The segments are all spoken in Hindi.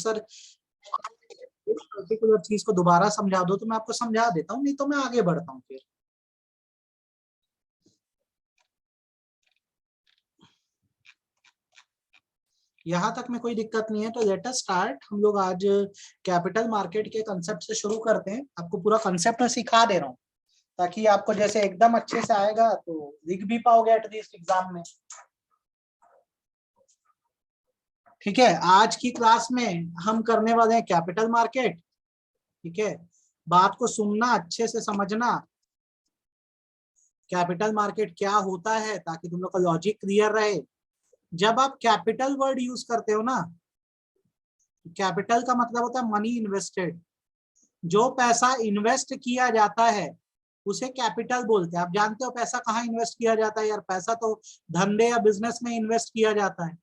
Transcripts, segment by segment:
सर इस पर्टिकुलर चीज को दोबारा समझा दो तो मैं आपको समझा देता हूँ, नहीं तो मैं आगे बढ़ता हूँ फिर। यहां तक में कोई दिक्कत नहीं है, तो लेट अस स्टार्ट। हम लोग आज कैपिटल मार्केट के कंसेप्ट से शुरू करते हैं। आपको पूरा कंसेप्ट मैं सिखा दे रहा हूँ ताकि आपको जैसे एकदम अच्छे से आएगा तो लिख भी पाओगे एटलीस्ट एग्जाम में। ठीक है, आज की क्लास में हम करने वाले हैं कैपिटल मार्केट। ठीक है, बात को सुनना, अच्छे से समझना कैपिटल मार्केट क्या होता है ताकि तुम लोग का लॉजिक क्लियर रहे। जब आप कैपिटल वर्ड यूज करते हो ना, कैपिटल का मतलब होता है मनी इन्वेस्टेड। जो पैसा इन्वेस्ट किया जाता है उसे कैपिटल बोलते हैं। आप जानते हो पैसा कहाँ इन्वेस्ट किया जाता है यार? पैसा तो धंधे या बिजनेस में इन्वेस्ट किया जाता है।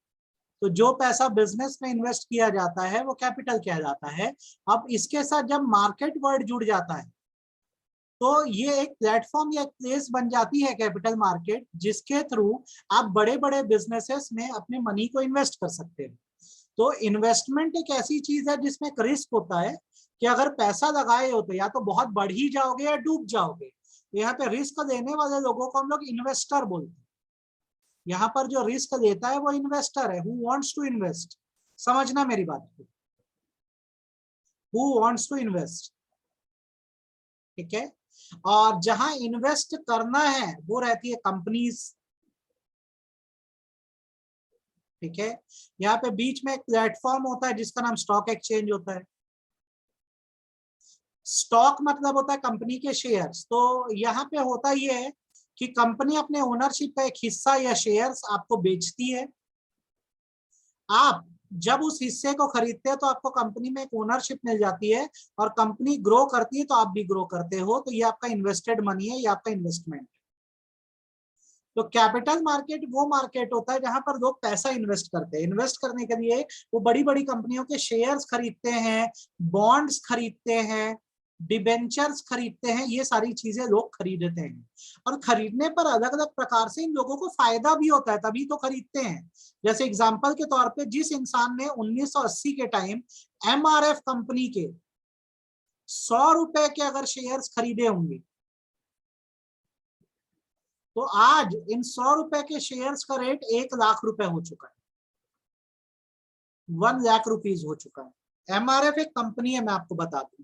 तो जो पैसा बिजनेस में इन्वेस्ट किया जाता है वो कैपिटल कहलाता है। अब इसके साथ जब मार्केट वर्ड जुड़ जाता है तो ये एक प्लेटफॉर्म या एक प्लेस बन जाती है कैपिटल मार्केट, जिसके थ्रू आप बड़े बड़े बिजनेसेस में अपने मनी को इन्वेस्ट कर सकते हैं। तो इन्वेस्टमेंट एक ऐसी चीज है जिसमें एक रिस्क होता है कि अगर पैसा लगाए हो तो या तो बहुत बढ़ ही जाओगे या डूब जाओगे। यहाँ पे रिस्क लेने वाले लोगों को हम लोग इन्वेस्टर बोलते हैं। यहाँ पर जो रिस्क लेता है वो इन्वेस्टर है, हु वांट्स टू इन्वेस्ट। समझना मेरी बात को, हु वांट्स टू इन्वेस्ट। ठीक है, और जहां इन्वेस्ट करना है वो रहती है कंपनीज। ठीक है, यहाँ पे बीच में एक प्लेटफॉर्म होता है जिसका नाम स्टॉक एक्सचेंज होता है। स्टॉक मतलब होता है कंपनी के शेयर्स। तो यहाँ पे होता ये है कि कंपनी अपने ओनरशिप का एक हिस्सा या शेयर्स आपको बेचती है। आप जब उस हिस्से को खरीदते हैं तो आपको कंपनी में एक ओनरशिप मिल जाती है, और कंपनी ग्रो करती है तो आप भी ग्रो करते हो। तो ये आपका इन्वेस्टेड मनी है, ये आपका इन्वेस्टमेंट। तो कैपिटल मार्केट वो मार्केट होता है जहां पर लोग पैसा इन्वेस्ट करते हैं। इन्वेस्ट करने के लिए वो बड़ी बड़ी कंपनियों के शेयर्स खरीदते हैं, बॉन्ड्स खरीदते हैं, डिबेंचर्स खरीदते हैं। ये सारी चीजें लोग खरीदते हैं, और खरीदने पर अलग अलग प्रकार से इन लोगों को फायदा भी होता है, तभी तो खरीदते हैं। जैसे एग्जांपल के तौर पे जिस इंसान ने 1980 के टाइम एमआरएफ कंपनी के 100 रुपए के अगर शेयर्स खरीदे होंगे तो आज इन 100 रुपए के शेयर्स का रेट 1 लाख रुपए हो चुका है। 1 लाख रुपीज हो चुका है। एमआरएफ एक कंपनी है, मैं आपको बता दूं।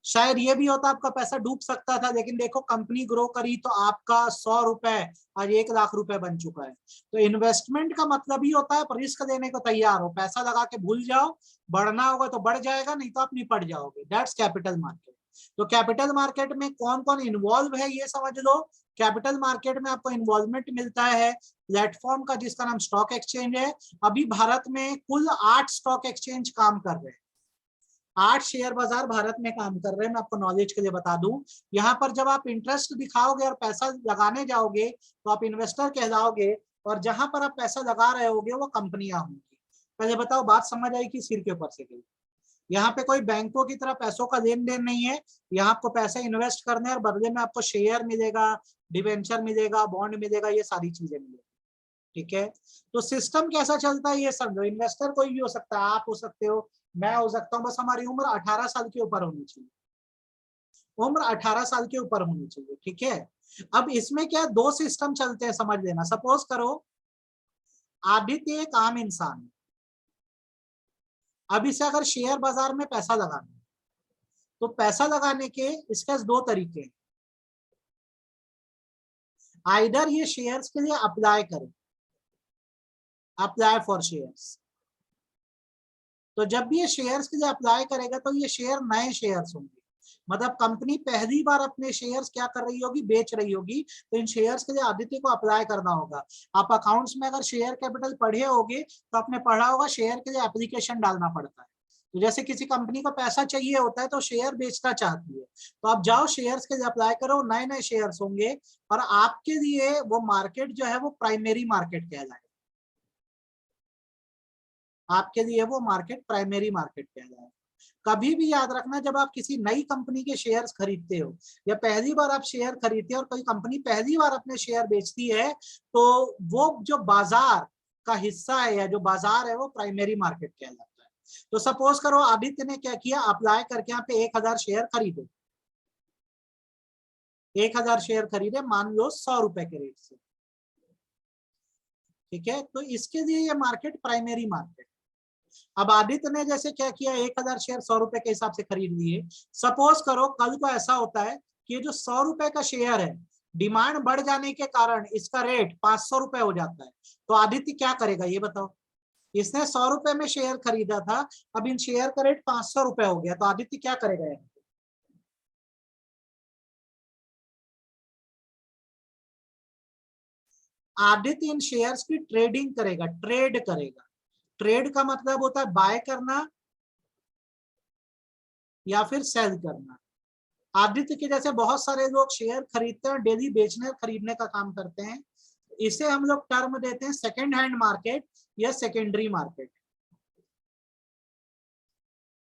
शायद ये भी होता आपका पैसा डूब सकता था, लेकिन देखो कंपनी ग्रो करी तो आपका 100 रुपए आज 1 लाख रुपए बन चुका है। तो इन्वेस्टमेंट का मतलब ही होता है रिस्क देने को तैयार हो। पैसा लगा के भूल जाओ, बढ़ना होगा तो बढ़ जाएगा, नहीं तो आप निपट जाओगे। That's capital market. तो कैपिटल मार्केट में कौन कौन इन्वॉल्व है ये समझ लो। कैपिटल मार्केट में आपको इन्वॉल्वमेंट मिलता है प्लेटफॉर्म का जिसका नाम स्टॉक एक्सचेंज है। अभी भारत में कुल 8 स्टॉक एक्सचेंज काम कर रहे हैं। 8 शेयर बाजार भारत में काम कर रहे हैं। मैं आपको नॉलेज के लिए बता दूं, यहाँ पर जब आप इंटरेस्ट दिखाओगे और पैसा लगाने जाओगे तो आप इन्वेस्टर कहलाओगे, और जहां पर आप पैसा लगा रहे होगे वो कंपनियां होंगी। पहले बताओ, बात समझ आई कि सिर के ऊपर से गई? यहाँ पे कोई बैंकों की तरह पैसों का लेन देन नहीं है। यहाँ आपको पैसे इन्वेस्ट करने और बदले में आपको शेयर मिलेगा, डिवेंचर मिलेगा, बॉन्ड मिलेगा, ये सारी चीजें मिलेगी। ठीक है, तो सिस्टम कैसा चलता है ये समझो। इन्वेस्टर कोई भी हो सकता है, आप हो सकते हो, मैं हो सकता हूँ, बस हमारी उम्र 18 साल के ऊपर होनी चाहिए। उम्र 18 साल के ऊपर होनी चाहिए। ठीक है, अब इसमें क्या दो सिस्टम चलते हैं समझ लेना। सपोज करो आदित्य एक आम इंसान है, अब इसे अगर शेयर बाजार में पैसा लगाना है तो पैसा लगाने के इसके दो तरीके हैं। आइदर ये शेयर्स के लिए अप्लाई करें, अप्लाई फॉर शेयर्स। तो जब भी ये शेयर्स के लिए अप्लाई करेगा तो ये शेयर नए शेयर्स होंगे। मतलब कंपनी पहली बार अपने शेयर्स क्या कर रही होगी, बेच रही होगी। तो इन शेयर्स के लिए आदित्य को अप्लाई करना होगा। आप अकाउंट्स में अगर शेयर कैपिटल पढ़े होगे तो आपने पढ़ा होगा शेयर के लिए एप्लीकेशन डालना पड़ता है। तो जैसे किसी कंपनी को पैसा चाहिए होता है तो शेयर बेचना चाहती है, तो आप जाओ शेयर्स के लिए अप्लाई करो, नए नए शेयर्स होंगे, और आपके लिए वो मार्केट जो है वो प्राइमरी मार्केट कहलाएगा। आपके लिए वो मार्केट प्राइमरी मार्केट कहलाएगा। कभी भी याद रखना, जब आप किसी नई कंपनी के शेयर्स खरीदते हो या पहली बार आप शेयर खरीदते हो और कोई कंपनी पहली बार अपने शेयर बेचती है, तो वो जो बाजार का हिस्सा है या जो बाजार है वो प्राइमरी मार्केट कहलाता है। तो सपोज करो आदित्य ने क्या किया, अप्लाई करके यहाँ पे 1000 शेयर खरीदे, 1000 शेयर खरीदे, मान लो 100 रुपए के रेट से, ठीक है। तो इसके लिए ये मार्केट प्राइमरी मार्केट। अब आदित्य ने जैसे क्या किया, 1000 शेयर 100 रुपए के हिसाब से खरीद लिए। सपोज करो कल को ऐसा होता है कि ये जो 100 रुपए का शेयर है, डिमांड बढ़ जाने के कारण इसका रेट 500 रुपए हो जाता है, तो आदित्य क्या करेगा ये बताओ। इसने 100 रुपए में शेयर खरीदा था, अब इन शेयर का रेट 500 रुपए हो गया, तो आदित्य क्या करेगा यहाँ? आदित्य इन शेयर्स की ट्रेडिंग करेगा, ट्रेड करेगा। ट्रेड का मतलब होता है बाय करना या फिर सेल करना। आदित्य के जैसे बहुत सारे लोग शेयर खरीदते हैं, डेली बेचने खरीदने का काम करते हैं। इसे हम लोग टर्म देते हैं सेकेंड हैंड मार्केट या सेकेंडरी मार्केट,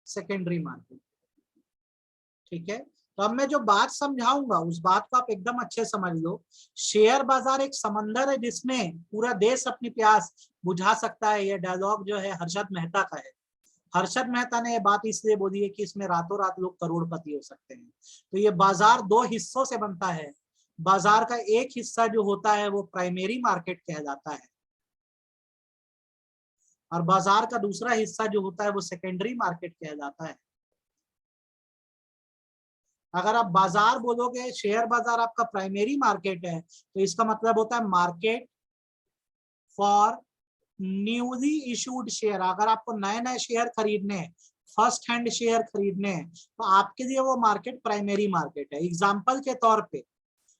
सेकेंडरी मार्केट, ठीक है। तो अब मैं जो बात समझाऊंगा उस बात को आप एकदम अच्छे समझ लो। शेयर बाजार एक समंदर है जिसमें पूरा देश अपनी प्यास बुझा सकता है। यह डायलॉग जो है हर्षद मेहता का है। हर्षद मेहता ने यह बात इसलिए बोली है कि इसमें रातों रात लोग करोड़पति हो सकते हैं। तो ये बाजार दो हिस्सों से बनता है। बाजार का एक हिस्सा जो होता है वो प्राइमरी मार्केट कहलाता है, और बाजार का दूसरा हिस्सा जो होता है वो सेकेंडरी मार्केट कहलाता है। अगर आप बाजार बोलोगे, शेयर बाजार आपका प्राइमरी मार्केट है, तो इसका मतलब होता है market for newly issued share. अगर आपको नए नए शेयर खरीदने हैं, फर्स्ट हैंड शेयर खरीदने हैं, तो आपके लिए वो मार्केट प्राइमरी मार्केट है। एग्जाम्पल के तौर पे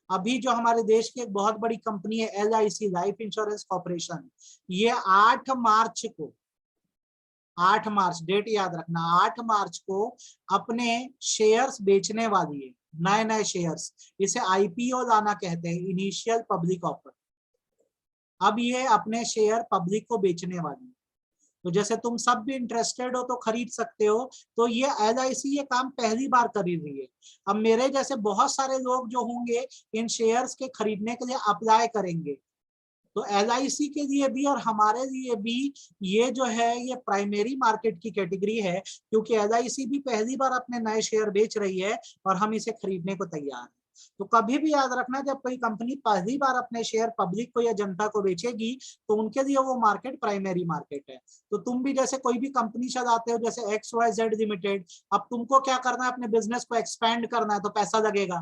अभी जो हमारे देश की एक बहुत बड़ी कंपनी है LIC, लाइफ इंश्योरेंस कॉर्पोरेशन, ये 8 मार्च को, 8 मार्च डेट याद रखना, 8 मार्च को अपने शेयर्स बेचने वाली है, नए नए शेयर्स। इसे IPO लाना कहते हैं, इनिशियल पब्लिक ऑफर। अब ये अपने शेयर पब्लिक को बेचने वाली है। तो जैसे तुम सब भी इंटरेस्टेड हो तो खरीद सकते हो। तो ये LIC ये काम पहली बार कर रही है। अब मेरे जैसे बहुत सारे लोग जो होंगे इन शेयर्स के खरीदने के लिए अप्लाई करेंगे। तो LIC के लिए भी और हमारे लिए भी ये जो है ये प्राइमरी मार्केट की कैटेगरी है, क्योंकि LIC भी पहली बार अपने नए शेयर बेच रही है और हम इसे खरीदने को तैयार हैं। तो कभी भी याद रखना, जब कोई कंपनी पहली बार अपने शेयर पब्लिक को या जनता को बेचेगी तो उनके लिए वो मार्केट प्राइमरी मार्केट है। तो तुम भी जैसे कोई भी कंपनी चलाते हो, जैसे XYZ लिमिटेड, अब तुमको क्या करना है, अपने बिजनेस को एक्सपेंड करना है तो पैसा लगेगा।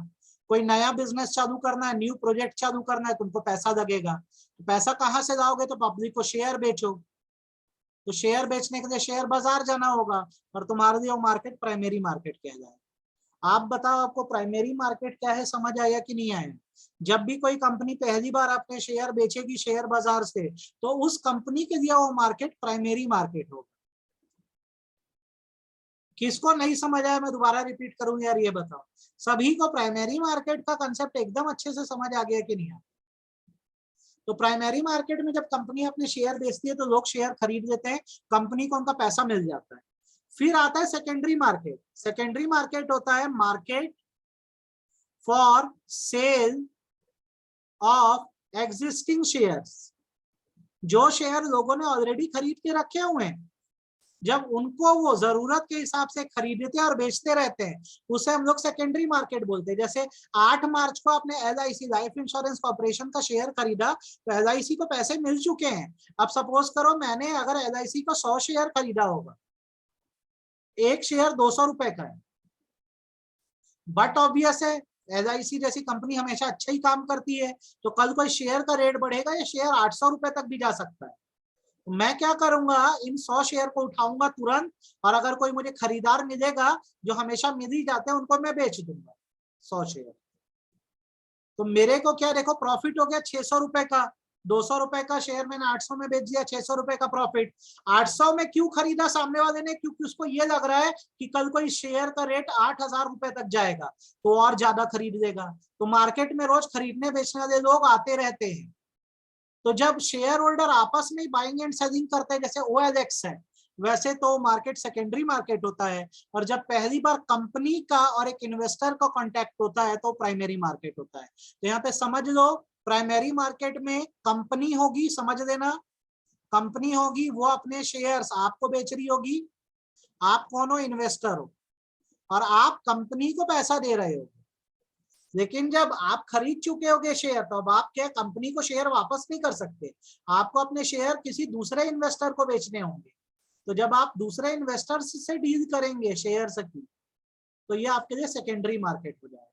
कोई नया बिजनेस चालू करना है, न्यू प्रोजेक्ट चालू करना है, तुमको पैसा लगेगा। तो पैसा कहाँ से लाओगे, तो पब्लिक को शेयर बेचो। तो शेयर बेचने के लिए शेयर बाजार जाना होगा, और तुम्हारे लिए वो मार्केट प्राइमरी मार्केट कहलाएगा। आप बताओ आपको प्राइमरी मार्केट क्या है, समझ आया कि नहीं आया। जब भी कोई कंपनी पहली बार अपने शेयर बेचेगी शेयर बाजार से, तो उस कंपनी के लिए वो मार्केट प्राइमरी मार्केट होगा। किसको नहीं समझ आया मैं दोबारा रिपीट करूं यार, ये बताओ। सभी को प्राइमरी मार्केट का कंसेप्ट एकदम अच्छे से समझ आ गया कि नहीं आया। तो प्राइमरी मार्केट में जब कंपनी अपने शेयर बेचती है तो लोग शेयर खरीद लेते हैं, कंपनी को उनका पैसा मिल जाता है। फिर आता है सेकेंडरी मार्केट। सेकेंडरी मार्केट होता है market for sale of existing shares. जो शेयर लोगों ने ऑलरेडी खरीद के रखे हुए हैं, जब उनको वो जरूरत के हिसाब से खरीदते हैं और बेचते रहते हैं, उसे हम लोग सेकेंडरी मार्केट बोलते हैं। जैसे 8 मार्च को आपने LIC लाइफ इंश्योरेंस कॉर्पोरेशन का शेयर खरीदा, तो LIC को पैसे मिल चुके हैं। अब सपोज करो मैंने अगर LIC को 100 शेयर खरीदा होगा, एक शेयर 200 रुपए का है, बट ऑब्वियस है LIC जैसी कंपनी हमेशा अच्छा ही काम करती है, तो कल कोई शेयर का रेट बढ़ेगा, या शेयर 800 रुपए तक भी जा सकता है। तो मैं क्या करूंगा, इन 100 शेयर को उठाऊंगा तुरंत, और अगर कोई मुझे खरीदार मिलेगा जो हमेशा मिल ही जाते हैं, उनको मैं बेच दूंगा 100 शेयर। तो मेरे को क्या, देखो प्रॉफिट हो गया 600 रुपए का। 200 रुपए का शेयर मैंने 800 में बेच दिया, 600 रुपए का प्रॉफिट। 800 में क्यों खरीदा सामने वाले ने, क्योंकि उसको ये लग रहा है कि कल को इस शेयर का रेट 8000 रुपए तक जाएगा, तो और ज्यादा खरीद लेगा। तो मार्केट में रोज खरीदने बेचने वाले लोग आते रहते हैं। तो जब शेयर होल्डर आपस में बाइंग एंड सेलिंग करते हैं, जैसे OLX है, वैसे तो मार्केट सेकेंडरी मार्केट होता है। और जब पहली बार कंपनी का और एक इन्वेस्टर का कांटेक्ट होता है तो प्राइमरी मार्केट होता है। तो यहाँ पे समझ लो, प्राइमरी मार्केट में कंपनी होगी, समझ लेना, कंपनी होगी, वो अपने शेयर्स आपको बेच रही होगी, आप कौन हो? इन्वेस्टर हो और आप कंपनी को पैसा दे रहे हो। लेकिन जब आप खरीद चुके होगे शेयर, तो अब आप क्या कंपनी को शेयर वापस नहीं कर सकते, आपको अपने शेयर किसी दूसरे इन्वेस्टर को बेचने होंगे। तो जब आप दूसरे इन्वेस्टर से डील करेंगे शेयर की, तो ये आपके लिए सेकेंडरी मार्केट हो जाएगा।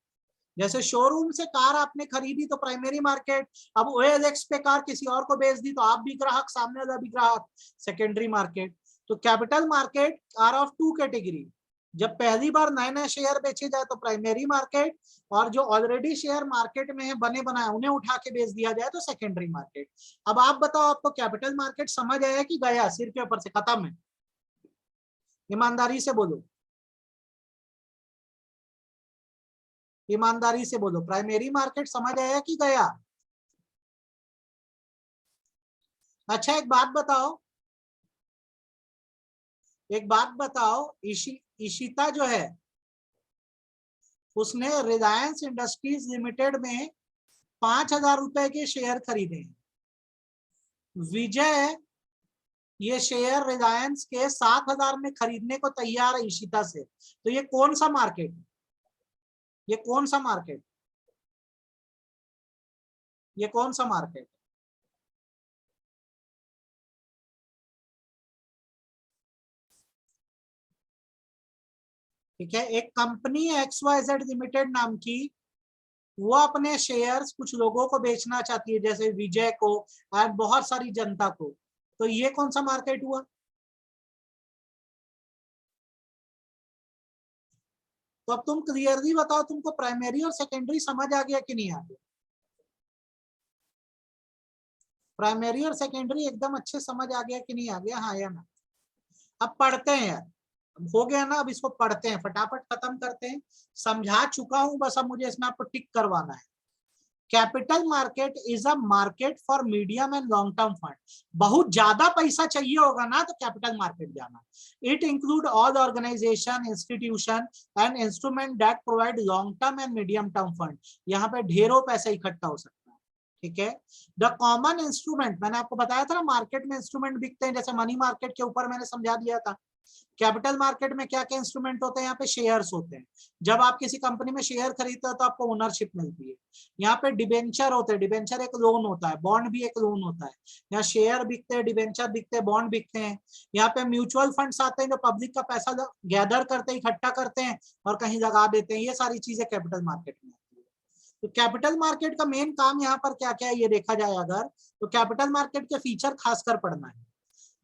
जैसे शोरूम से कार आपने खरीदी तो प्राइमरी मार्केट, अब OLX पे कार किसी और को बेच दी तो आप भी ग्राहक, सामने वाला भी ग्राहक, सेकेंडरी मार्केट। तो capital market are of two category. जब पहली बार नए नए शेयर बेचे जाए तो प्राइमरी मार्केट, और जो ऑलरेडी शेयर मार्केट में है बने बनाए उन्हें उठा के बेच दिया जाए तो सेकेंडरी मार्केट। अब आप बताओ, आपको कैपिटल मार्केट समझ आया कि गया? सिर के ऊपर से खत्म है? ईमानदारी से बोलो, ईमानदारी से बोलो, प्राइमरी मार्केट समझ आया कि गया? अच्छा एक बात बताओ, एक बात बताओ, इशिता जो है उसने रिलायंस इंडस्ट्रीज लिमिटेड में 5,000 रुपए के शेयर खरीदे हैं। विजय ये शेयर रिलायंस के 7,000 में खरीदने को तैयार है इशिता से। तो ये कौन सा मार्केट है? ये कौन सा मार्केट? ये कौन सा मार्केट? ठीक है, एक कंपनी XYZ लिमिटेड नाम की, वो अपने शेयर्स कुछ लोगों को बेचना चाहती है, जैसे विजय को और बहुत सारी जनता को। तो ये कौन सा मार्केट हुआ? तो अब तुम क्लियरली बताओ, तुमको प्राइमरी और सेकेंडरी समझ आ गया कि नहीं आ गया? प्राइमरी और सेकेंडरी एकदम अच्छे समझ आ गया कि नहीं आ गया? हाँ या ना? अब पढ़ते हैं यार, हो गया ना, अब इसको पढ़ते हैं, फटाफट खत्म करते हैं। समझा चुका हूं, बस अब मुझे इसमें आपको टिक करवाना है। Capital market is a market for medium and long term fund. बहुत ज्यादा पैसा चाहिए होगा ना तो कैपिटल मार्केट जाना। It include all organisation, institution and instrument that provide long term and medium term fund. यहाँ पे ढेरों पैसा इकट्ठा हो सकता है। ठीक है, द कॉमन इंस्ट्रूमेंट, मैंने आपको बताया था ना मार्केट में इंस्ट्रूमेंट बिकते हैं, जैसे मनी मार्केट के ऊपर मैंने समझा दिया था। कैपिटल मार्केट में क्या क्या इंस्ट्रूमेंट होते हैं? यहाँ पे शेयर्स होते हैं। जब आप किसी कंपनी में शेयर खरीदते हो तो आपको ओनरशिप मिलती है। यहाँ पे डिबेंचर होते हैं, डिबेंचर एक लोन होता है, बॉन्ड भी एक लोन होता है। यहाँ शेयर बिकते हैं, डिबेंचर बिकते हैं, बॉन्ड बिकते हैं। यहाँ पे म्यूचुअल फंड्स आते हैं जो पब्लिक का पैसा गैदर करते हैं, इकट्ठा करते हैं और कहीं लगा देते हैं। ये सारी चीजें कैपिटल मार्केट में आती है। तो कैपिटल मार्केट का मेन काम यहाँ पर क्या क्या है ये देखा जाए अगर, तो कैपिटल मार्केट के फीचर खासकर पढ़ना है।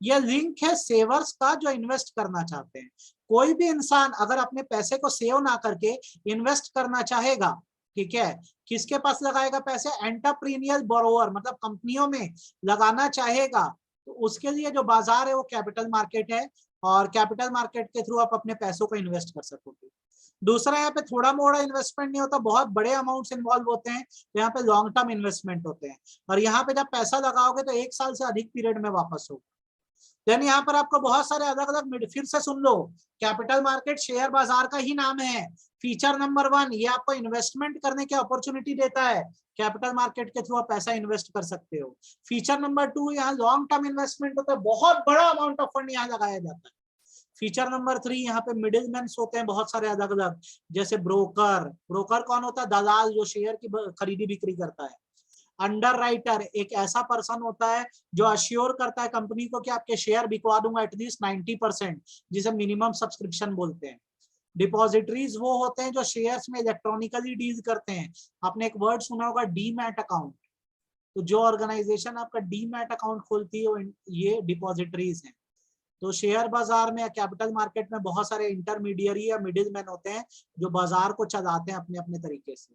यह लिंक है सेवर्स का जो इन्वेस्ट करना चाहते हैं। कोई भी इंसान अगर अपने पैसे को सेव ना करके इन्वेस्ट करना चाहेगा, ठीक है, किसके पास लगाएगा पैसे? एंटरप्रीनियल बोरोवर, मतलब कंपनियों में लगाना चाहेगा, तो उसके लिए जो बाजार है वो कैपिटल मार्केट है। और कैपिटल मार्केट के थ्रू आप अपने पैसों को इन्वेस्ट कर सकोगे। दूसरा, यहाँ पे थोड़ा मोड़ा इन्वेस्टमेंट नहीं होता, बहुत बड़े अमाउंट्स इन्वॉल्व होते हैं। तो यहाँ पे लॉन्ग टर्म इन्वेस्टमेंट होते हैं, और यहाँ पे जब पैसा लगाओगे तो 1 साल से अधिक पीरियड में वापस होगा। देन यहाँ पर आपको बहुत सारे अलग अलग, फिर से सुन लो, कैपिटल मार्केट शेयर बाजार का ही नाम है। फीचर नंबर 1, ये आपको इन्वेस्टमेंट करने की अपॉर्चुनिटी देता है। कैपिटल मार्केट के थ्रू आप पैसा इन्वेस्ट कर सकते हो। फीचर नंबर 2, यहाँ लॉन्ग टर्म इन्वेस्टमेंट होता है, बहुत बड़ा अमाउंट ऑफ फंड यहाँ लगाया जाता है। फीचर नंबर 3, यहाँ पे मिडिल मैन होते हैं बहुत सारे अलग अलग, जैसे ब्रोकर। ब्रोकर कौन होता है? दलाल, जो शेयर की खरीदी बिक्री करता है। अंडर राइटर, एक ऐसा पर्सन होता है जो अश्योर करता है कंपनी को कि आपके शेयर बिकवा दूंगा एटलीस्ट 90%, जिसे मिनिमम सब्सक्रिप्शन बोलते हैं। डिपॉजिटरीज वो होते हैं जो शेयर्स में इलेक्ट्रॉनिकली डील करते हैं। आपने एक वर्ड सुना होगा, डीमैट अकाउंट। तो जो ऑर्गेनाइजेशन आपका डीमैट अकाउंट खोलती है वो ये डिपॉजिटरीज हैं। तो शेयर बाजार में या कैपिटल मार्केट में बहुत सारे इंटरमीडियरी या मिडिल मैन होते हैं जो बाजार को चलाते हैं अपने अपने तरीके से।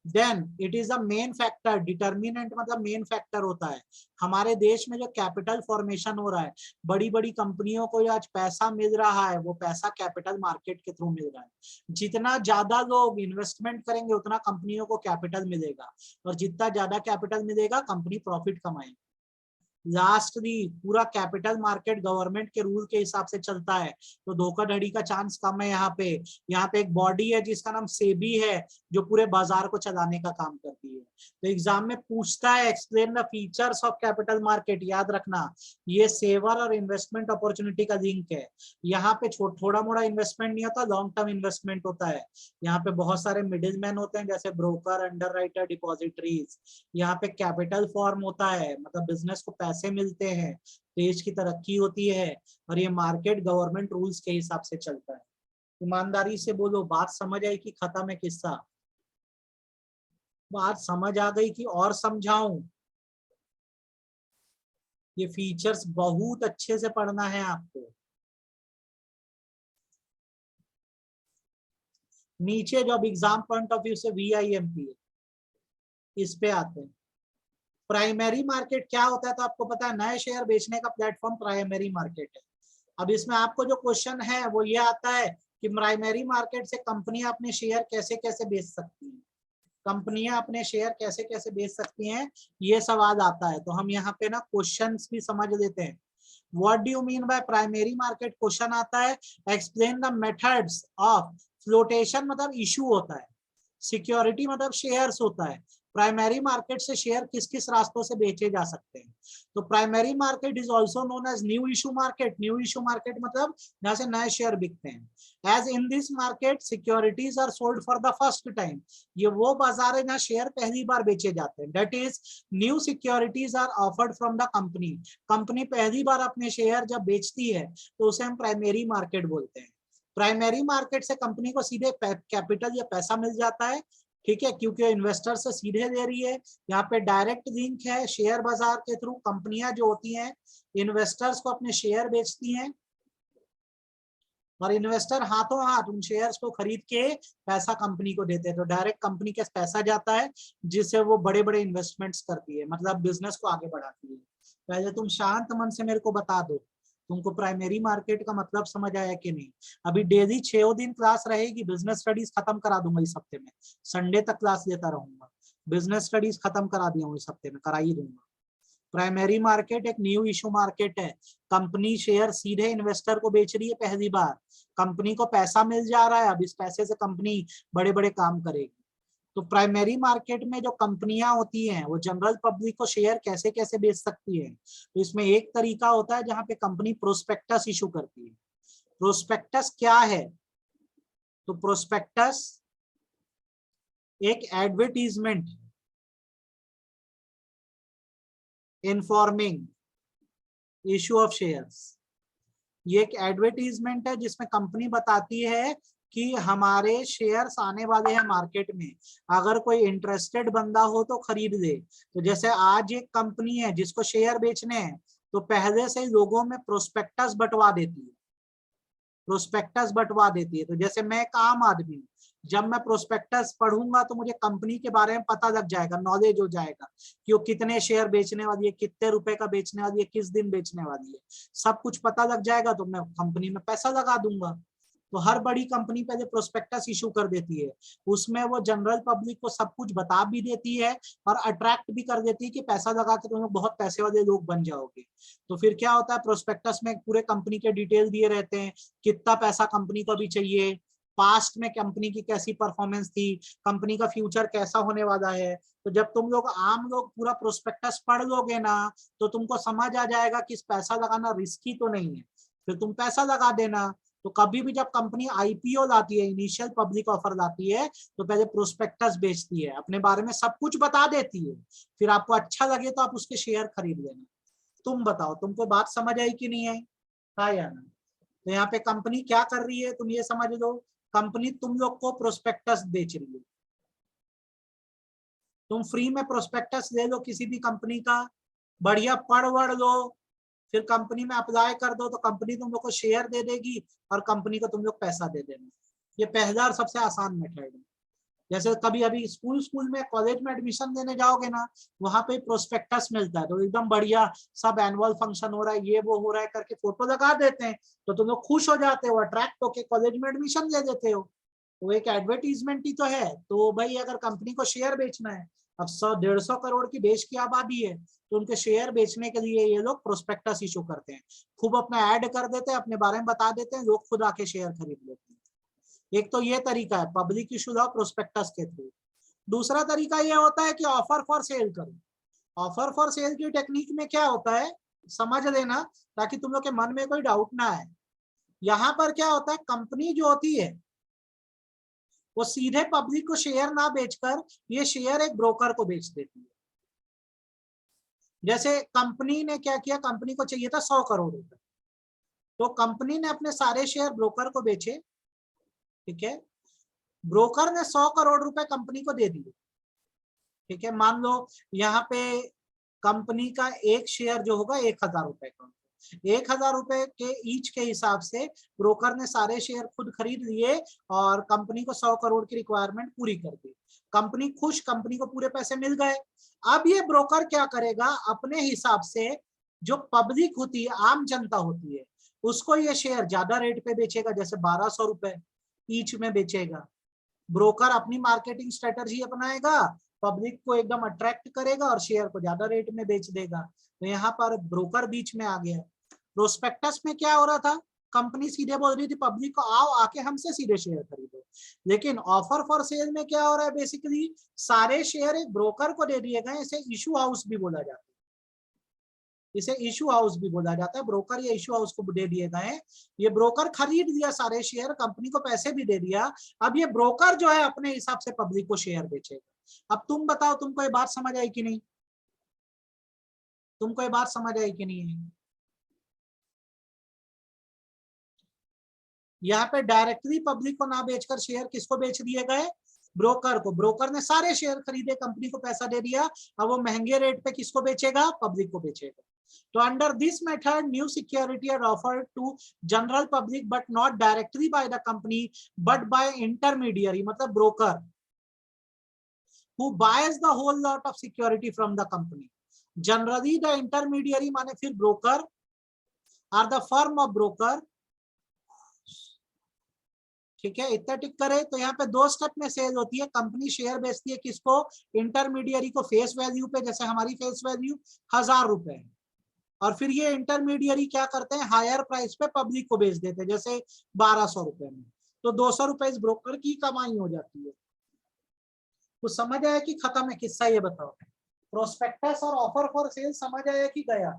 Then it is a main factor, determinant मतलब मेन फैक्टर होता है। हमारे देश में जो कैपिटल फॉर्मेशन हो रहा है, बड़ी बड़ी कंपनियों को आज पैसा मिल रहा है, वो पैसा कैपिटल मार्केट के थ्रू मिल रहा है। जितना ज्यादा लोग इन्वेस्टमेंट करेंगे उतना कंपनियों को कैपिटल मिलेगा, और जितना ज्यादा कैपिटल मिलेगा कंपनी प्रॉफिट कमाएगी। लास्टली, पूरा कैपिटल मार्केट गवर्नमेंट के रूल के हिसाब से चलता है, तो धोखाधड़ी का चांस कम है। यहाँ पे एक बॉडी है जिसका नाम सेबी है, जो पूरे बाजार को चलाने का काम करती है। तो एग्जाम में पूछता है explain the features of capital market. याद रखना ये सेवर और इन्वेस्टमेंट अपॉर्चुनिटी का लिंक है। यहाँ पे थोड़ा मोड़ा इन्वेस्टमेंट नहीं होता, लॉन्ग टर्म इन्वेस्टमेंट होता है। यहाँ पे बहुत सारे मिडिल मैन होते हैं जैसे ब्रोकर, अंडरराइटर, डिपॉजिटरीज। यहाँ पे कैपिटल फॉर्म होता है, मतलब बिजनेस को पैसे मिलते हैं, देश की तरक्की होती है, और ये मार्केट गवर्नमेंट रूल्स के हिसाब से चलता है। ईमानदारी से बोलो, बात समझ आई कि खत्म है किस्सा? बात समझ आ गई कि और समझाऊं? ये फीचर्स बहुत अच्छे से पढ़ना है आपको। नीचे जब एग्जाम पॉइंट ऑफ व्यू से VIMP इस पे आते हैं। प्राइमरी मार्केट क्या होता है तो आपको पता है, नए शेयर बेचने का प्लेटफॉर्म प्राइमरी मार्केट है। अब इसमें आपको जो क्वेश्चन है वो ये आता है कि प्राइमरी मार्केट से कंपनियां अपने शेयर कैसे कैसे बेच सकती हैं, कंपनियां अपने शेयर कैसे कैसे बेच सकती हैं, ये सवाल आता है। तो हम यहाँ पे ना क्वेश्चंस भी समझ लेते हैं। What do you mean by primary market? Question आता है explain the methods of flotation, मतलब इशू होता है, सिक्योरिटी मतलब शेयर्स होता है। प्राइमरी मार्केट से शेयर किस किस रास्तों से बेचे जा सकते हैं? तो primary market is also known as new issue market. New issue market मतलब जहां से नए शेयर बिकते हैं। As in this market securities are sold for the first time. ये वो बाजार है जहां शेयर पहली बार बेचे जाते हैं। That is new securities are offered from the company. Company पहली बार अपने शेयर जब बेचती है तो उसे हम प्राइमरी मार्केट बोलते हैं। प्राइमरी मार्केट से कंपनी को सीधे कैपिटल या पैसा मिल जाता है, ठीक है, क्योंकि इन्वेस्टर से सीधे दे रही है। यहाँ पे डायरेक्ट लिंक है, शेयर बाजार के थ्रू कंपनियां जो होती हैं इन्वेस्टर्स को अपने शेयर बेचती हैं, और इन्वेस्टर हाथों हाथ उन शेयर्स को खरीद के पैसा कंपनी को देते हैं। तो डायरेक्ट कंपनी के पैसा जाता है जिससे वो बड़े बड़े इन्वेस्टमेंट्स करती है, मतलब बिजनेस को आगे बढ़ाती है। पहले तुम शांत मन से मेरे को बता दो, तुमको प्राइमरी मार्केट का मतलब समझ आया कि नहीं? अभी डेली 6 दिन क्लास रहेगी, बिजनेस स्टडीज खत्म करा दूंगा इस हफ्ते में, संडे तक क्लास लेता रहूंगा। बिजनेस स्टडीज खत्म करा दिया हूँ, इस हफ्ते में करा ही दूंगा। प्राइमरी मार्केट एक न्यू इशू मार्केट है। कंपनी शेयर सीधे इन्वेस्टर को बेच रही है पहली बार, कंपनी को पैसा मिल जा रहा है, अब इस पैसे से कंपनी बड़े बड़े काम करेगी। तो प्राइमरी मार्केट में जो कंपनियां होती हैं वो जनरल पब्लिक को शेयर कैसे कैसे बेच सकती है? तो इसमें एक तरीका होता है जहां पे कंपनी प्रोस्पेक्टस इशू करती है। प्रोस्पेक्टस क्या है? तो प्रोस्पेक्टस एक advertisement informing issue of shares. ये एक एडवर्टीजमेंट है जिसमें कंपनी बताती है कि हमारे शेयर्स आने वाले हैं मार्केट में, अगर कोई इंटरेस्टेड बंदा हो तो खरीद ले। तो जैसे आज एक कंपनी है जिसको शेयर बेचने हैं, तो पहले से ही लोगों में प्रोस्पेक्टस बंटवा देती है, प्रोस्पेक्टस बंटवा देती है। तो जैसे मैं एक आम आदमी, जब मैं प्रोस्पेक्टस पढ़ूंगा तो मुझे कंपनी के बारे में पता लग जाएगा, नॉलेज हो जाएगा कि वो कितने शेयर बेचने वाली है, कितने रुपए का बेचने वाली है, किस दिन बेचने वाली है, सब कुछ पता लग जाएगा। तो मैं कंपनी में पैसा लगा दूंगा। तो हर बड़ी कंपनी पहले प्रोस्पेक्टस इशू कर देती है, उसमें वो जनरल पब्लिक को सब कुछ बता भी देती है और अट्रैक्ट भी कर देती है कि पैसा लगा के तुम लोग बहुत पैसे वाले लोग बन जाओगे। तो फिर क्या होता है, प्रोस्पेक्टस में पूरे कंपनी के डिटेल दिए रहते हैं, कितना पैसा कंपनी को भी चाहिए, पास्ट में कंपनी की कैसी परफॉर्मेंस थी, कंपनी का फ्यूचर कैसा होने वाला है। तो जब तुम लोग आम लोग पूरा प्रोस्पेक्टस पढ़ लोगे ना, तो तुमको समझ आ जाएगा कि इस पैसा लगाना रिस्की तो नहीं है, फिर तुम पैसा लगा देना। तो कभी भी जब कंपनी IPO लाती है, इनिशियल पब्लिक ऑफर लाती है, तो पहले प्रोस्पेक्टस बेचती है, अपने बारे में सब कुछ बता देती है, फिर आपको अच्छा लगे तो आप उसके शेयर खरीद लेना। तुम बताओ, तुमको बात समझ आई कि नहीं आई? हाँ या ना? तो यहाँ पे कंपनी क्या कर रही है तुम ये समझ लो, कंपनी तुम लोग को प्रोस्पेक्टस बेच रही है। तुम फ्री में प्रोस्पेक्टस ले लो किसी भी कंपनी का, बढ़िया पढ़ वढ़ लो, फिर कंपनी में अप्लाई कर दो, तो कंपनी तुम लोग को शेयर दे देगी और कंपनी को तुम लोग पैसा दे देना। ये पहला और सबसे आसान मेथड है। जैसे कभी अभी स्कूल में कॉलेज में एडमिशन लेने जाओगे ना, वहां पे प्रोस्पेक्टस मिलता है, तो एकदम बढ़िया सब एनुअल फंक्शन हो रहा है, ये वो हो रहा है करके फोटो लगा देते हैं, तो तुम लोग खुश हो जाते हो, अट्रैक्ट होके कॉलेज में एडमिशन ले देते हो। तो एक एडवर्टीजमेंट ही तो है। तो भाई अगर कंपनी को शेयर बेचना है, अब 100-150 करोड़ की देश की आबादी है, तो उनके शेयर बेचने के लिए ये लोग प्रोस्पेक्टस इशू करते हैं, खूब अपना ऐड कर देते हैं, अपने बारे में बता देते हैं, लोग खुद आके शेयर खरीद लेते हैं। एक तो ये तरीका है पब्लिक इशू लॉ प्रोस्पेक्टस के थ्रू। दूसरा तरीका ये होता है कि ऑफर फॉर सेल करो। ऑफर फॉर सेल की टेक्निक में क्या होता है समझ लेना, ताकि तुम लोग के मन में कोई डाउट ना आए। यहाँ पर क्या होता है, कंपनी जो होती है वो सीधे पब्लिक को शेयर ना बेचकर ये शेयर एक ब्रोकर को बेच देती है। जैसे कंपनी ने क्या किया, कंपनी को चाहिए था 100 करोड़ रुपए, तो कंपनी ने अपने सारे शेयर ब्रोकर को बेचे। ठीक है, ब्रोकर ने 100 करोड़ रुपए कंपनी को दे दिए। ठीक है, मान लो यहाँ पे कंपनी का एक शेयर जो होगा 1000 रुपए का, 1000 रुपए के ईच के हिसाब से ब्रोकर ने सारे शेयर खुद खरीद लिए और कंपनी को 100 करोड़ की रिक्वायरमेंट पूरी कर दी। कंपनी खुश, कंपनी को पूरे पैसे मिल गए। अब ये ब्रोकर क्या करेगा, अपने हिसाब से जो पब्लिक होती है, आम जनता होती है, उसको ये शेयर ज्यादा रेट पे बेचेगा, जैसे 1200 रुपए ईच में बेचेगा। ब्रोकर अपनी मार्केटिंग स्ट्रेटजी अपनाएगा, पब्लिक को एकदम अट्रैक्ट करेगा और शेयर को ज्यादा रेट में बेच देगा। तो यहाँ पर ब्रोकर बीच में आ गया। प्रोस्पेक्टस में क्या हो रहा था, कंपनी सीधे बोल रही थी पब्लिक को आओ आके हमसे सीधे शेयर खरीदो। लेकिन ऑफर फॉर सेल में क्या हो रहा है, बेसिकली सारे शेयर एक ब्रोकर को दे दिए गए। इसे इशू हाउस भी बोला जाता है, इसे इशू हाउस भी बोला जाता है। ब्रोकर या इशू हाउस को दे दिए गए। ये ब्रोकर खरीद दिया सारे शेयर, कंपनी को पैसे भी दे दिया। अब ये ब्रोकर जो है अपने हिसाब से पब्लिक को शेयर बेचेगा। अब तुम बताओ, तुमको ये बात समझ आई कि नहीं, तुमको ये बात समझ आई कि नहीं है? यहाँ पे डायरेक्टली पब्लिक को ना बेचकर शेयर किसको बेच दिए गए, ब्रोकर को। ब्रोकर ने सारे शेयर खरीदे, कंपनी को पैसा दे दिया। अब वो महंगे रेट पे किसको बेचेगा, पब्लिक को बेचेगा। तो under this method new security are offered to general public but not directly by the company but by intermediary, मतलब broker who buys the whole lot of security from the company. Generally the intermediary माने फिर broker are the firm of broker। ठीक है, इतना टिक करे। तो यहाँ पे 2 स्टेप में सेल होती है। कंपनी शेयर बेचती है किसको, इंटरमीडियरी को फेस वैल्यू पे, जैसे हमारी फेस वैल्यू 1000 रुपए है, और फिर ये इंटरमीडियरी क्या करते हैं, हायर प्राइस पे पब्लिक को बेच देते हैं, जैसे 1200 रुपए में। तो 200 रुपए इस ब्रोकर की कमाई हो जाती है। कुछ समझ आया कि खत्म है किस्सा, ये बताओ। प्रोस्पेक्टस और ऑफर फॉर सेल समझ आया कि गया?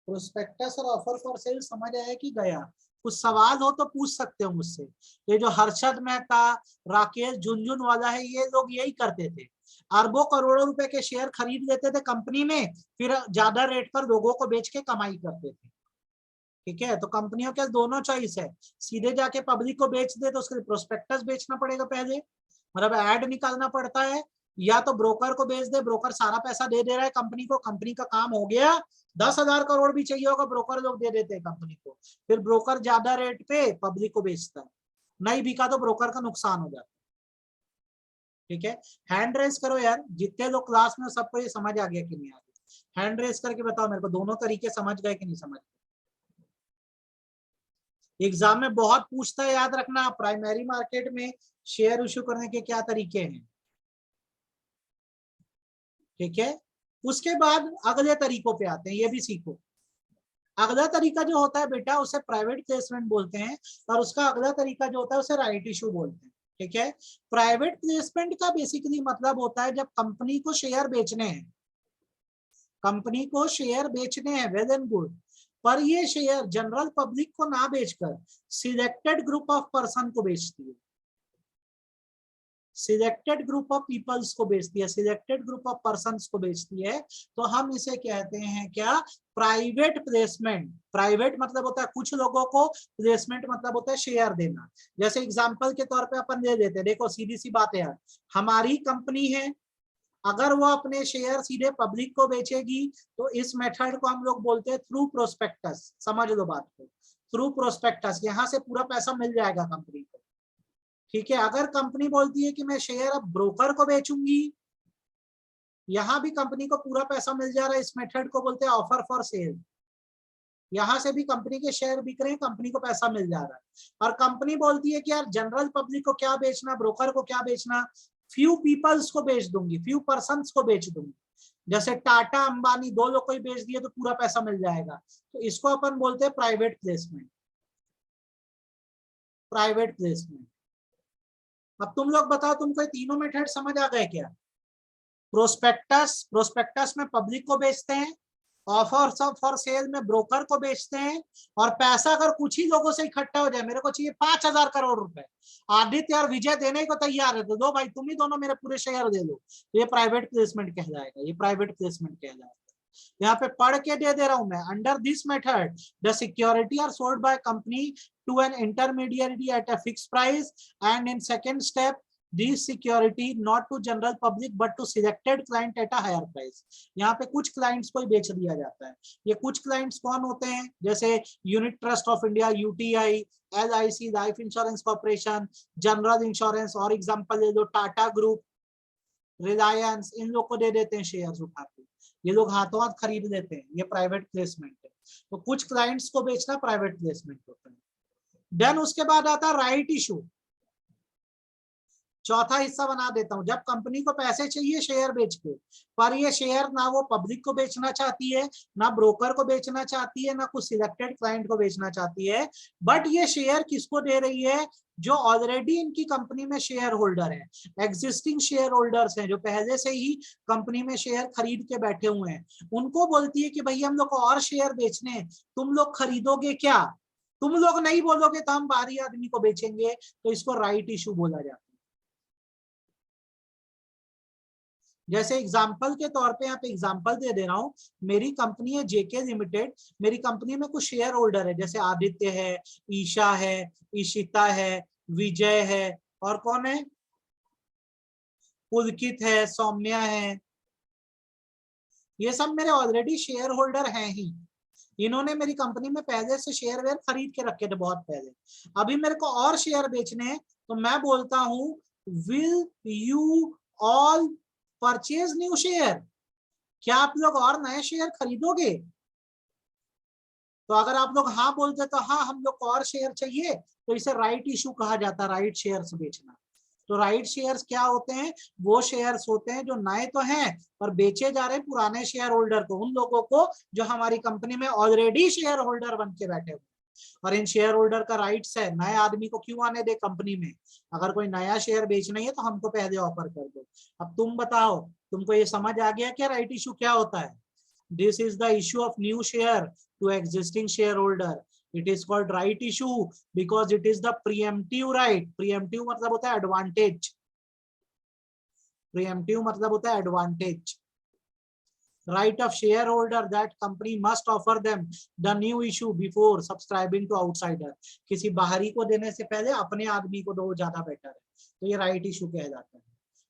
प्रोस्पेक्टस और ऑफर फॉर सेल समझ आया कि गया? कुछ सवाल हो तो पूछ सकते हो मुझसे। ये जो हर्षद मेहता, राकेश झुनझुनवाला है, ये लोग यही करते थे। अरबों करोड़ों रुपए के शेयर खरीद लेते थे कंपनी में, फिर ज्यादा रेट पर लोगों को बेच के कमाई करते थे। ठीक है, तो कंपनियों के दोनों चॉइस है, सीधे जाके पब्लिक को बेच दे तो उसके लिए प्रोस्पेक्टस बेचना पड़ेगा पहले, मतलब ऐड निकालना पड़ता है, या तो ब्रोकर को बेच दे, ब्रोकर सारा पैसा दे दे रहा है कंपनी को, कंपनी का काम हो गया। 10,000 करोड़ भी चाहिए होगा, ब्रोकर लोग दे देते हैं कंपनी को, फिर ब्रोकर ज्यादा रेट पे पब्लिक को बेचता है। नहीं बिका तो ब्रोकर का नुकसान हो जाता है। ठीक है, हैंड रेस करो यार, जितने लोग क्लास में सबको ये समझ आ गया कि नहीं आ गया, हैंड रेस करके बताओ मेरे को, दोनों तरीके समझ गए कि नहीं समझ गए। एग्जाम में बहुत पूछता है, याद रखना, प्राइमरी मार्केट में शेयर इश्यू करने के क्या तरीके हैं। ठीक है, उसके बाद अगले तरीकों पे आते हैं, ये भी सीखो। अगला तरीका जो होता है बेटा, उसे प्राइवेट प्लेसमेंट बोलते हैं, और उसका अगला तरीका जो होता है उसे राइट इशू बोलते हैं। ठीक है, प्राइवेट प्लेसमेंट का बेसिकली मतलब होता है जब कंपनी को शेयर बेचने हैं, कंपनी को शेयर बेचने हैं, वेल एंड गुड, पर ये शेयर जनरल पब्लिक को ना बेचकर सिलेक्टेड ग्रुप ऑफ पर्सन को बेचती है, सिलेक्टेड ग्रुप ऑफ पीपल्स को बेचती है, सिलेक्टेड ग्रुप ऑफ पर्संस को बेचती है। तो हम इसे कहते हैं क्या, प्राइवेट प्लेसमेंट। प्राइवेट मतलब होता है कुछ लोगों को, प्लेसमेंट मतलब होता है शेयर देना। जैसे एग्जांपल के तौर पे अपन दे देते हैं, देखो सीधी सी बात है यार, हमारी कंपनी है, अगर वो अपने शेयर सीधे पब्लिक को बेचेगी तो इस मेथड को हम लोग बोलते हैं थ्रू प्रोस्पेक्टस। समझ लो बात को, थ्रू प्रोस्पेक्टस, यहाँ से पूरा पैसा मिल जाएगा कंपनी को। ठीक है, अगर कंपनी बोलती है कि मैं शेयर अब ब्रोकर को बेचूंगी, यहां भी कंपनी को पूरा पैसा मिल जा रहा है, इस मेथड को बोलते हैं ऑफर फॉर सेल। यहां से भी कंपनी के शेयर बिक रहे हैं, कंपनी को पैसा मिल जा रहा है। और कंपनी बोलती है कि यार जनरल पब्लिक को क्या बेचना, ब्रोकर को क्या बेचना, फ्यू पीपल्स को बेच दूंगी, फ्यू पर्संस को बेच दूंगी, जैसे टाटा अंबानी, 2 लोग को ही बेच दिए तो पूरा पैसा मिल जाएगा। तो इसको अपन बोलते हैं प्राइवेट प्लेसमेंट, प्राइवेट प्लेसमेंट। अब तुम लोग बताओ, तुमको ये तीनों मेथड समझ आ गए क्या? प्रोस्पेक्टस में पब्लिक को बेचते हैं, ऑफर्स फॉर सेल में ब्रोकर को बेचते हैं, और पैसा अगर कुछ ही लोगों से इकट्ठा हो जाए, मेरे को चाहिए 5,000 करोड़ रुपए, आदित्य और विजय देने को तैयार है, तो दो भाई तुम ही दोनों मेरे पूरे शेयर दे दो, तो ये प्राइवेट प्लेसमेंट कहलाएगा, ये प्राइवेट प्लेसमेंट कहलाएगा। यहाँ पे पढ़ के दे रहा हूं मैं, under this method the security are sold by company to an intermediate at a fix price, and in second step this security not to general public but to selected client at a higher price। यहाँ पे कुछ क्लाइंट्स को ही बेच दिया जाता है। ये कुछ क्लाइंट्स कौन होते हैं? जैसे unit trust of India, UTI, LIC life insurance corporation, general insurance, और एग्जांपल ले लो टाटा ग्रुप, रिलायंस, इन लोग को दे देते हैं शेयर्स उठा के, ये लोग हाथों हाथ खरीद लेते हैं, ये प्राइवेट प्लेसमेंट है। तो कुछ क्लाइंट्स को बेचना प्राइवेट प्लेसमेंट होता है। देन उसके बाद आता है राइट इशू। चौथा हिस्सा बना देता हूं, जब कंपनी को पैसे चाहिए शेयर बेच के, पर ये शेयर ना वो पब्लिक को बेचना चाहती है, ना ब्रोकर को बेचना चाहती है, ना कुछ सिलेक्टेड क्लाइंट को बेचना चाहती है, बट ये शेयर किसको दे रही है? जो ऑलरेडी इनकी कंपनी में शेयर होल्डर है, एग्जिस्टिंग शेयर होल्डर्स हैं, जो पहले से ही कंपनी में शेयर खरीद के बैठे हुए हैं, उनको बोलती है कि भैया हम लोग को और शेयर बेचने हैं, तुम लोग खरीदोगे क्या? तुम लोग नहीं बोलोगे तो हम बाहरी आदमी को बेचेंगे, तो इसको राइट इशू बोला जाता है। जैसे एग्जाम्पल के तौर पे यहाँ पे एग्जाम्पल दे रहा हूं, मेरी कंपनी है जेके लिमिटेड, मेरी कंपनी में कुछ शेयर होल्डर है, जैसे आदित्य है, ईशा है, ईशिता है, विजय है, और कौन है, पुलकित है, सौम्या है, ये सब मेरे ऑलरेडी शेयर होल्डर हैं ही। इन्होंने मेरी कंपनी में पहले से शेयर वेयर खरीद के रखे थे बहुत पहले, अभी मेरे को और शेयर बेचने हैं, तो मैं बोलता हूं will you all purchase new share, क्या आप लोग और नए शेयर खरीदोगे? तो अगर आप लोग हाँ बोलते तो हाँ हम लोग को और शेयर चाहिए, तो इसे राइट इशू कहा जाता है, राइट शेयर्स बेचना। तो राइट शेयर्स क्या होते हैं? वो शेयर्स होते हैं जो नए तो हैं पर बेचे जा रहे हैं पुराने शेयर होल्डर को, उन लोगों को जो हमारी कंपनी में ऑलरेडी शेयर होल्डर बन के बैठे हुए, और इन शेयर होल्डर का राइट्स है, नए आदमी को क्यों आने दे कंपनी में, अगर कोई नया शेयर बेचना ही है तो हमको पहले ऑफर कर दो। अब तुम बताओ, तुमको ये समझ आ गया क्या राइट इशू क्या होता है? This is the issue of new share to existing share holder. It is called right issue because it is the preemptive right. Preemptive मतलब होता है एडवांटेज, प्रीएम्प्टिव मतलब होता है advantage. right of shareholder that company must offer them the new issue before subscribing to outsider। किसी बाहरी को देने से पहले अपने आदमी को दो, ज्यादा बेटर है, तो ये राइट इशू कहलाता है।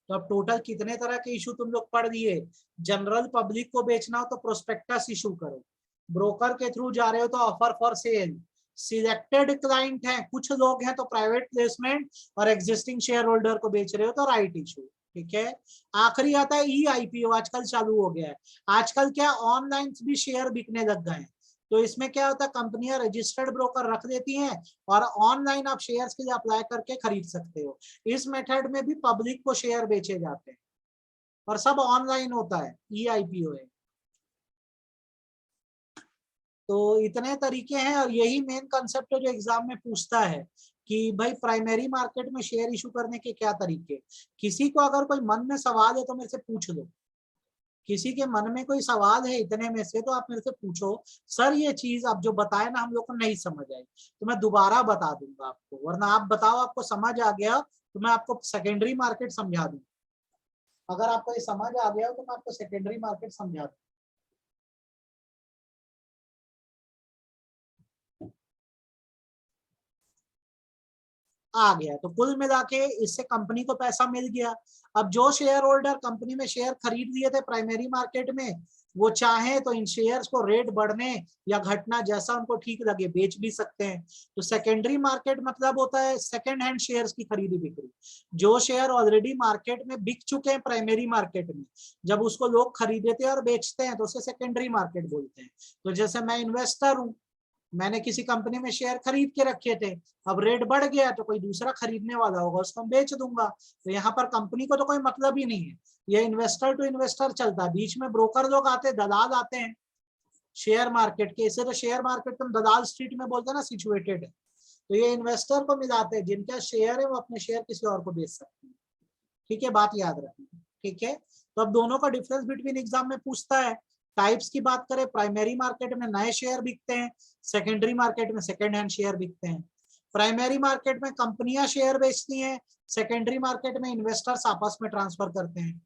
तो अब टोटल कितने तरह के इशू तुम लोग पढ़ दिए? जनरल पब्लिक को बेचना हो तो प्रोस्पेक्टस इशू करो, ब्रोकर के थ्रू जा रहे हो तो offer for sale, selected client है कुछ लोग हैं तो प्राइवेट प्लेसमेंट, और एग्जिस्टिंग शेयर होल्डर को बेच रहे हो तो राइट इशू। ठीक है, आखिरी आता है ई आईपीओ, आजकल चालू हो गया है। आजकल क्या ऑनलाइन भी शेयर बिकने लग गए हैं, तो इसमें क्या होता है, कंपनियां रजिस्टर्ड ब्रोकर रख देती हैं और ऑनलाइन आप शेयर्स के लिए अप्लाई करके खरीद सकते हो। इस मेथड में भी पब्लिक को शेयर बेचे जाते हैं और सब ऑनलाइन होता है, ई आईपीओ है। तो इतने तरीके हैं और यही मेन कंसेप्ट है जो एग्जाम में पूछता है कि भाई प्राइमरी मार्केट में शेयर इशू करने के क्या तरीके। किसी को अगर कोई मन में सवाल है तो मेरे से पूछ लो, किसी के मन में कोई सवाल है इतने में से तो आप मेरे से पूछो, सर ये चीज आप जो बताए ना हम लोग को नहीं समझ आई, तो मैं दोबारा बता दूंगा आपको, वरना आप बताओ आपको समझ आ गया तो मैं आपको सेकेंडरी मार्केट समझा दूंगा। अगर आपको ये समझ आ गया तो मैं आपको सेकेंडरी मार्केट समझा दूंगा। आ गया तो कुल मिला के इससे कंपनी को पैसा मिल गया। अब जो शेयर होल्डर कंपनी में शेयर खरीद लिए थे प्राइमरी मार्केट में, वो चाहे तो इन शेयर्स को रेट बढ़ने या घटना जैसा उनको ठीक लगे बेच भी सकते हैं। तो सेकेंडरी मार्केट मतलब होता है सेकेंड हैंड शेयर्स की खरीदी बिक्री। जो शेयर ऑलरेडी मार्केट में बिक चुके हैं प्राइमरी मार्केट में, जब उसको लोग खरीदते हैं और बेचते हैं तो उसे सेकेंडरी मार्केट बोलते हैं। तो जैसे मैं इन्वेस्टर हूँ, मैंने किसी कंपनी में शेयर खरीद के रखे थे, अब रेट बढ़ गया तो कोई दूसरा खरीदने वाला होगा उसको मैं बेच दूंगा। तो यहाँ पर कंपनी को तो कोई मतलब ही नहीं है, ये इन्वेस्टर टू इन्वेस्टर चलता है। बीच में ब्रोकर लोग आते हैं, दलाल आते हैं शेयर मार्केट के, इसे तो शेयर मार्केट तुम दलाल स्ट्रीट में बोलते हैं ना, सिचुएटेड है। तो ये इन्वेस्टर को मिलाते हैं, जिनका शेयर है वो अपने शेयर किसी और को बेच सकते हैं। ठीक है, बात याद रखना। ठीक है, तो अब दोनों का डिफरेंस बिटवीन एग्जाम में पूछता है। टाइप्स की बात करें, प्राइमरी मार्केट में नए शेयर बिकते हैं, सेकेंडरी मार्केट में सेकेंड हैंड शेयर बिकते हैं। प्राइमरी मार्केट में कंपनियां शेयर बेचती हैं, सेकेंडरी मार्केट में इन्वेस्टर्स आपस में ट्रांसफर करते हैं।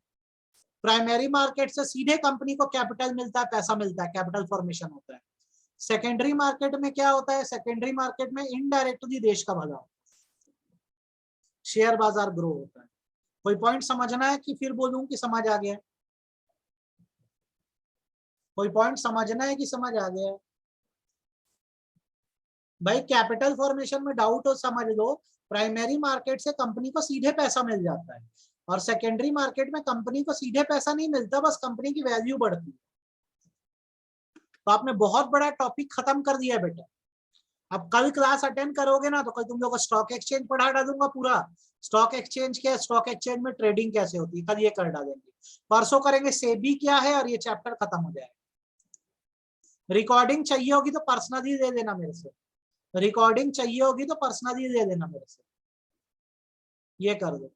प्राइमरी मार्केट से सीधे कंपनी को कैपिटल मिलता है, पैसा मिलता है, कैपिटल फॉर्मेशन होता है। सेकेंडरी मार्केट में क्या होता है, सेकेंडरी मार्केट में इनडायरेक्टली देश का भला होता है, शेयर बाजार ग्रो होता है। कोई पॉइंट समझना है कि फिर बोलूं कि समझ आ गया? कोई पॉइंट समझना है कि समझ आ गया? भाई कैपिटल फॉर्मेशन में डाउट हो समझ लो। प्राइमरी मार्केट से कंपनी को सीधे पैसा मिल जाता है, और सेकेंडरी मार्केट में कंपनी को सीधे पैसा नहीं मिलता, बस कंपनी की वैल्यू बढ़ती है। तो आपने बहुत बड़ा टॉपिक खत्म कर दिया बेटा। अब कल क्लास अटेंड करोगे ना, तो कल तुम लोग को स्टॉक एक्सचेंज पढ़ा डालूंगा पूरा। स्टॉक एक्सचेंज क्या है, स्टॉक एक्सचेंज में ट्रेडिंग कैसे होती है, कल ये कर डालेंगे। परसों करेंगे सेबी क्या है, और ये चैप्टर खत्म हो जाएगा। रिकॉर्डिंग चाहिए होगी तो पर्सनली दे देना मेरे से, रिकॉर्डिंग चाहिए होगी तो पर्सनली दे देना मेरे से, ये कर दो।